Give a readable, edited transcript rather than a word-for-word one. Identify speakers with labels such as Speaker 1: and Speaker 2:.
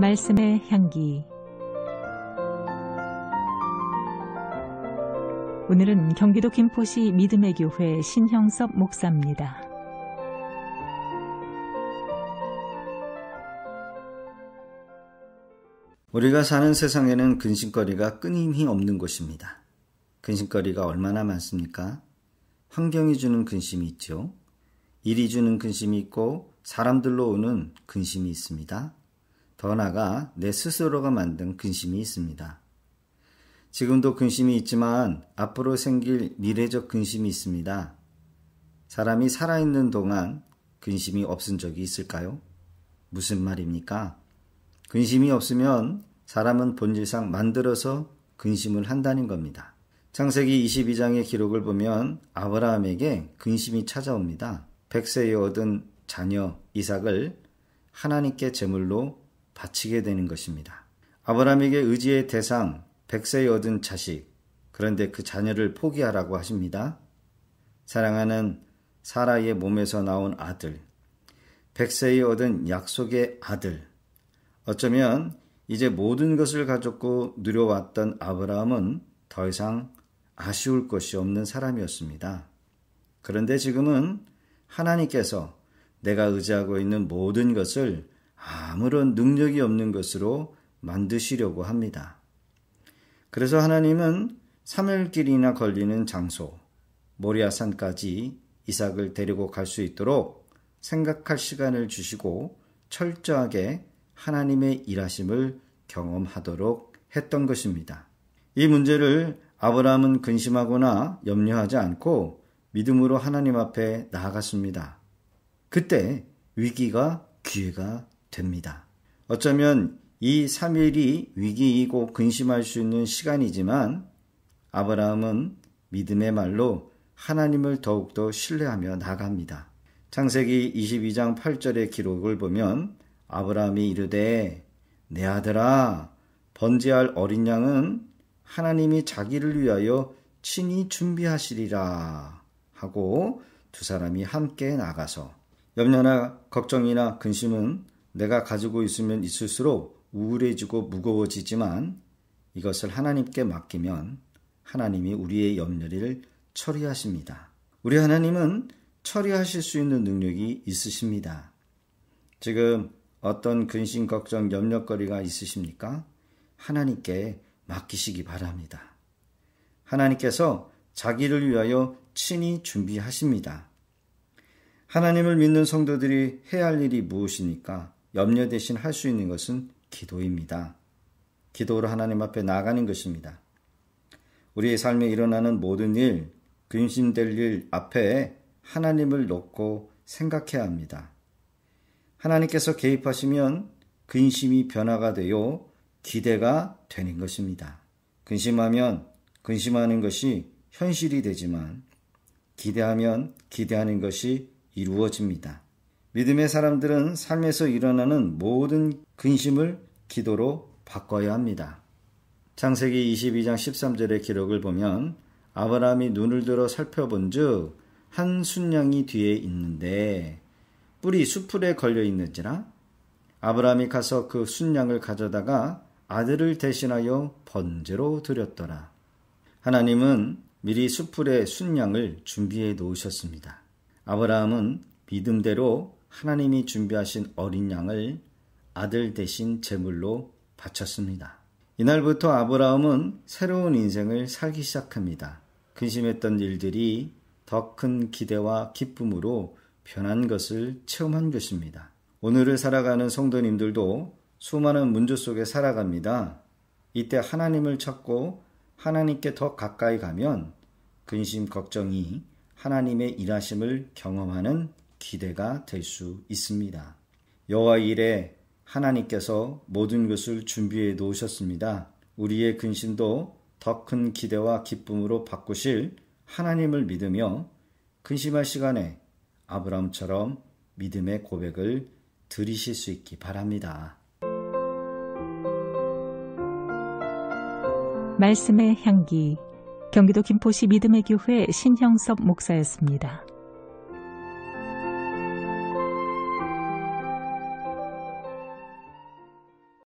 Speaker 1: 말씀의 향기. 오늘은 경기도 김포시 믿음의 교회 신형섭 목사입니다.
Speaker 2: 우리가 사는 세상에는 근심거리가 끊임이 없는 곳입니다. 근심거리가 얼마나 많습니까? 환경이 주는 근심이 있죠. 일이 주는 근심이 있고 사람들로 오는 근심이 있습니다. 더 나아가 내 스스로가 만든 근심이 있습니다. 지금도 근심이 있지만 앞으로 생길 미래적 근심이 있습니다. 사람이 살아있는 동안 근심이 없은 적이 있을까요? 무슨 말입니까? 근심이 없으면 사람은 본질상 만들어서 근심을 한다는 겁니다. 창세기 22장의 기록을 보면 아브라함에게 근심이 찾아옵니다. 100세에 얻은 자녀 이삭을 하나님께 제물로 바치게 되는 것입니다. 아브라함에게 의지의 대상 100세에 얻은 자식, 그런데 그 자녀를 포기하라고 하십니다. 사랑하는 사라의 몸에서 나온 아들, 100세에 얻은 약속의 아들, 어쩌면 이제 모든 것을 가졌고 누려왔던 아브라함은 더 이상 아쉬울 것이 없는 사람이었습니다. 그런데 지금은 하나님께서 내가 의지하고 있는 모든 것을 아무런 능력이 없는 것으로 만드시려고 합니다. 그래서 하나님은 3일길이나 걸리는 장소, 모리아산까지 이삭을 데리고 갈 수 있도록 생각할 시간을 주시고 철저하게 하나님의 일하심을 경험하도록 했던 것입니다. 이 문제를 아브라함은 근심하거나 염려하지 않고 믿음으로 하나님 앞에 나아갔습니다. 그때 위기가 기회가 됩니다. 어쩌면 이 3일이 위기이고 근심할 수 있는 시간이지만 아브라함은 믿음의 말로 하나님을 더욱더 신뢰하며 나갑니다. 창세기 22장 8절의 기록을 보면 아브라함이 이르되 내 아들아 번제할 어린 양은 하나님이 자기를 위하여 친히 준비하시리라 하고 두 사람이 함께 나가서 염려나 걱정이나 근심은 내가 가지고 있으면 있을수록 우울해지고 무거워지지만 이것을 하나님께 맡기면 하나님이 우리의 염려를 처리하십니다. 우리 하나님은 처리하실 수 있는 능력이 있으십니다. 지금 어떤 근심, 걱정, 염려거리가 있으십니까? 하나님께 맡기시기 바랍니다. 하나님께서 자기를 위하여 친히 준비하십니다. 하나님을 믿는 성도들이 해야 할 일이 무엇입니까? 염려 대신 할 수 있는 것은 기도입니다. 기도로 하나님 앞에 나가는 것입니다. 우리의 삶에 일어나는 모든 일, 근심될 일 앞에 하나님을 놓고 생각해야 합니다. 하나님께서 개입하시면 근심이 변화가 되어 기대가 되는 것입니다. 근심하면 근심하는 것이 현실이 되지만 기대하면 기대하는 것이 이루어집니다. 믿음의 사람들은 삶에서 일어나는 모든 근심을 기도로 바꿔야 합니다. 창세기 22장 13절의 기록을 보면 아브라함이 눈을 들어 살펴본 즉 한 순양이 뒤에 있는데 뿔이 수풀에 걸려 있는지라 아브라함이 가서 그 순양을 가져다가 아들을 대신하여 번제로 드렸더라. 하나님은 미리 수풀에 순양을 준비해 놓으셨습니다. 아브라함은 믿음대로 하나님이 준비하신 어린 양을 아들 대신 제물로 바쳤습니다. 이날부터 아브라함은 새로운 인생을 살기 시작합니다. 근심했던 일들이 더 큰 기대와 기쁨으로 변한 것을 체험한 것입니다. 오늘을 살아가는 성도님들도 수많은 문제 속에 살아갑니다. 이때 하나님을 찾고 하나님께 더 가까이 가면 근심, 걱정이 하나님의 일하심을 경험하는 기대가 될 수 있습니다. 여호와 일에 하나님께서 모든 것을 준비해 놓으셨습니다. 우리의 근심도 더 큰 기대와 기쁨으로 바꾸실 하나님을 믿으며 근심할 시간에 아브라함처럼 믿음의 고백을 드리실 수 있기 바랍니다.
Speaker 1: 말씀의 향기. 경기도 김포시 믿음의 교회 신형섭 목사였습니다.